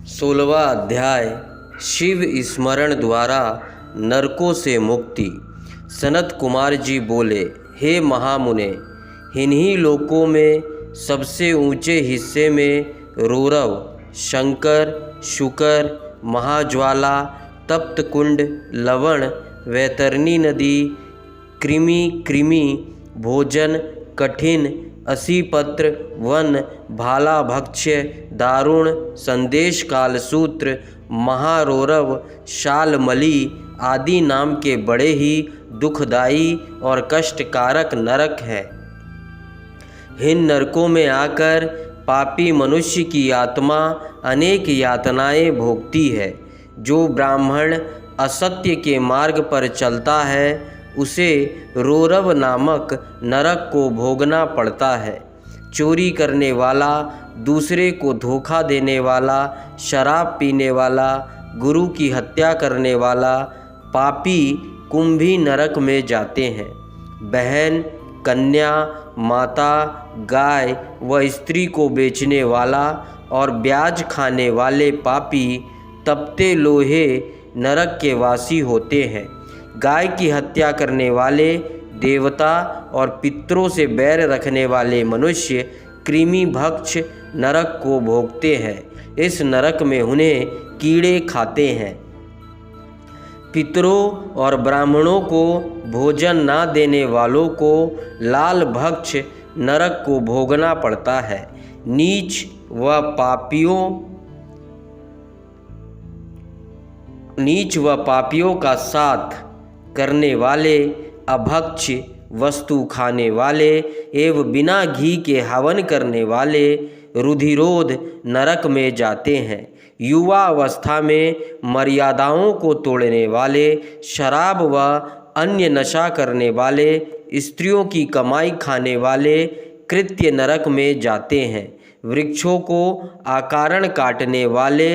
16वां अध्याय शिव स्मरण द्वारा नरकों से मुक्ति। सनत कुमार जी बोले, हे महामुने, इन्हीं लोकों में सबसे ऊंचे हिस्से में रौरव, शंकर, शुकर, महाज्वाला, तप्त कुंड, लवण, वैतरणी नदी, कृमि, भोजन, कठिन, असीपत्र, वन, भाला भक्ष्य, दारुण, संदेश कालसूत्र, महारौरव, शालमली आदि नाम के बड़े ही दुखदायी और कष्टकारक नरक हैं। इन नरकों में आकर पापी मनुष्य की आत्मा अनेक यातनाएं भोगती है। जो ब्राह्मण असत्य के मार्ग पर चलता है उसे रौरव नामक नरक को भोगना पड़ता है। चोरी करने वाला, दूसरे को धोखा देने वाला, शराब पीने वाला, गुरु की हत्या करने वाला पापी कुंभी नरक में जाते हैं। बहन, कन्या, माता, गाय व स्त्री को बेचने वाला और ब्याज खाने वाले पापी तपते लोहे नरक के वासी होते हैं। गाय की हत्या करने वाले, देवता और पितरों से बैर रखने वाले मनुष्य कृमि भक्ष नरक को भोगते हैं। इस नरक में उन्हें कीड़े खाते हैं। पितरों और ब्राह्मणों को भोजन ना देने वालों को लाल भक्ष नरक को भोगना पड़ता है। नीच व पापियों का साथ करने वाले, अभक्ष वस्तु खाने वाले एवं बिना घी के हवन करने वाले रुधिरोध नरक में जाते हैं। युवा अवस्था में मर्यादाओं को तोड़ने वाले, शराब व अन्य नशा करने वाले, स्त्रियों की कमाई खाने वाले कृत्य नरक में जाते हैं। वृक्षों को आकारण काटने वाले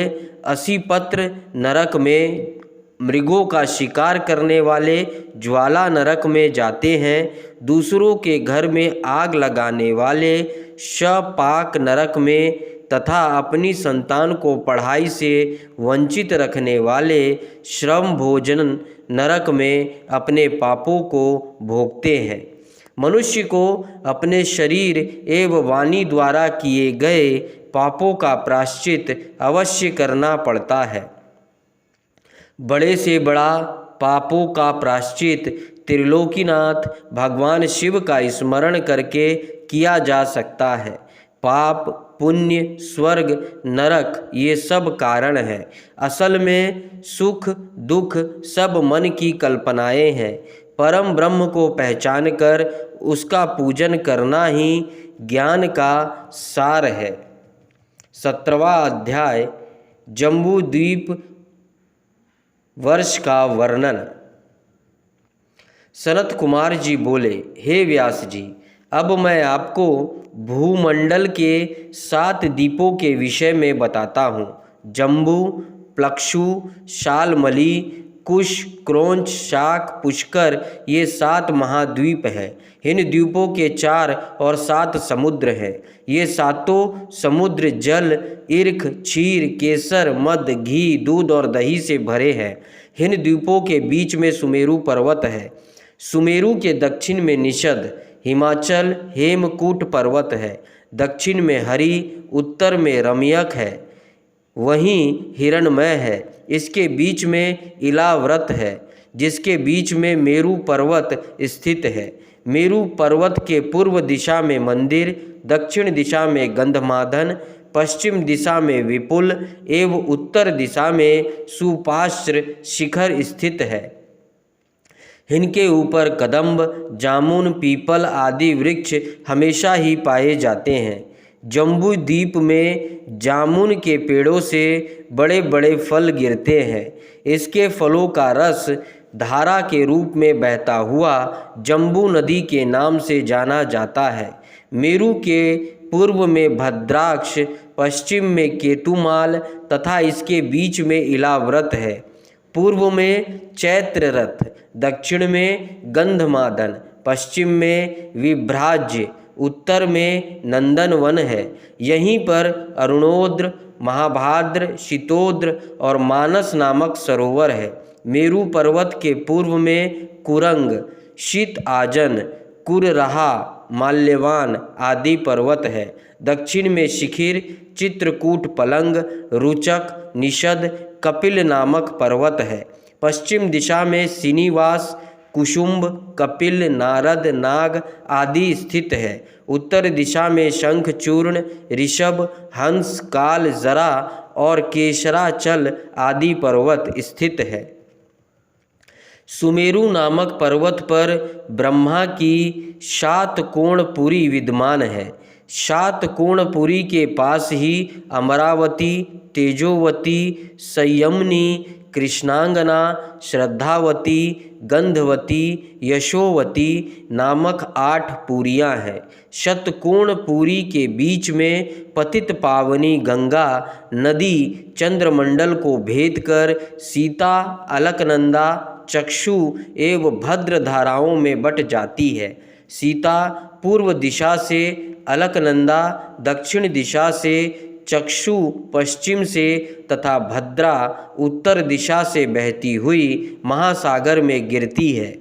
असीपत्र नरक में, मृगों का शिकार करने वाले ज्वाला नरक में जाते हैं। दूसरों के घर में आग लगाने वाले शपाक नरक में तथा अपनी संतान को पढ़ाई से वंचित रखने वाले श्रम भोजन नरक में अपने पापों को भोगते हैं। मनुष्य को अपने शरीर एवं वाणी द्वारा किए गए पापों का प्रायश्चित अवश्य करना पड़ता है। बड़े से बड़ा पापों का प्रायश्चित त्रिलोकीनाथ भगवान शिव का स्मरण करके किया जा सकता है। पाप, पुण्य, स्वर्ग, नरक ये सब कारण हैं। असल में सुख दुख सब मन की कल्पनाएं हैं। परम ब्रह्म को पहचान कर उसका पूजन करना ही ज्ञान का सार है। 17वां अध्याय जम्बू द्वीप वर्ष का वर्णन। सनत कुमार जी बोले, हे व्यास जी, अब मैं आपको भूमंडल के 7 द्वीपों के विषय में बताता हूँ। जम्बू, प्लक्षु, शालमली, कुश, क्रोंच, शाक, पुष्कर ये 7 महाद्वीप हैं। इन द्वीपों के 4 और 7 समुद्र हैं। ये 7 समुद्र जल, ईर्ख, क्षीर, केसर, मद, घी, दूध और दही से भरे हैं। इन द्वीपों के बीच में सुमेरु पर्वत है। सुमेरु के दक्षिण में निषद, हिमाचल हेमकूट पर्वत है। दक्षिण में हरि, उत्तर में रम्यक है, वहीं हिरणमय है। इसके बीच में इलाव्रत है, जिसके बीच में मेरु पर्वत स्थित है। मेरु पर्वत के पूर्व दिशा में मंदिर, दक्षिण दिशा में गंधमादन, पश्चिम दिशा में विपुल एवं उत्तर दिशा में सुपाश्र शिखर स्थित है। इनके ऊपर कदम्ब, जामुन, पीपल आदि वृक्ष हमेशा ही पाए जाते हैं। जम्बू द्वीप में जामुन के पेड़ों से बड़े बड़े फल गिरते हैं। इसके फलों का रस धारा के रूप में बहता हुआ जम्बू नदी के नाम से जाना जाता है। मेरु के पूर्व में भद्राक्ष, पश्चिम में केतुमाल तथा इसके बीच में इलाव्रत है। पूर्व में चैत्ररथ, दक्षिण में गंधमादन, पश्चिम में विभ्राज्य, उत्तर में नंदनवन है। यहीं पर अरुणोद्र, महाभाद्र, शीतोद्र और मानस नामक सरोवर है। मेरु पर्वत के पूर्व में कुरंग, शीत आजन, कुररहा, माल्यवान आदि पर्वत है। दक्षिण में शिखिर, चित्रकूट, पलंग, रुचक, निषद, कपिल नामक पर्वत है। पश्चिम दिशा में सिनीवास, कुसुम्भ, कपिल, नारद, नाग आदि स्थित है। उत्तर दिशा में शंखचूर्ण, ऋषभ, हंस, काल, जरा और केसराचल आदि पर्वत स्थित है। सुमेरु नामक पर्वत पर ब्रह्मा की शातकोणपुरी विद्यमान है। शातकोणपुरी के पास ही अमरावती, तेजोवती, संयमनी, कृष्णांगना, श्रद्धावती, गंधवती, यशोवती नामक 8 पुरियां हैं। शतकोणपुरी के बीच में पतित पावनी गंगा नदी चंद्रमंडल को भेद कर सीता, अलकनंदा, चक्षु एवं भद्र धाराओं में बट जाती है। सीता पूर्व दिशा से, अलकनंदा दक्षिण दिशा से, चक्षु पश्चिम से तथा भद्रा उत्तर दिशा से बहती हुई महासागर में गिरती है।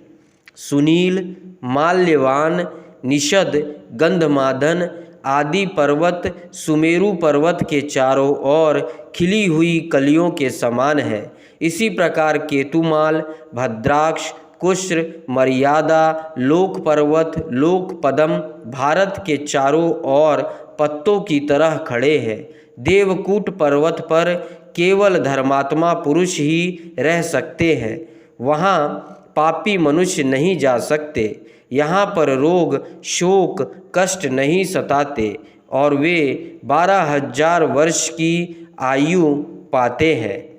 सुनील, माल्यवान, निषद, गंधमादन आदि पर्वत सुमेरु पर्वत के चारों ओर खिली हुई कलियों के समान है। इसी प्रकार केतुमाल, भद्राक्ष, कुश्र, मर्यादा, लोक पर्वत, लोक पदम भारत के चारों ओर पत्तों की तरह खड़े हैं। देवकूट पर्वत पर केवल धर्मात्मा पुरुष ही रह सकते हैं। वहाँ पापी मनुष्य नहीं जा सकते। यहाँ पर रोग, शोक, कष्ट नहीं सताते और वे 12,000 वर्ष की आयु पाते हैं।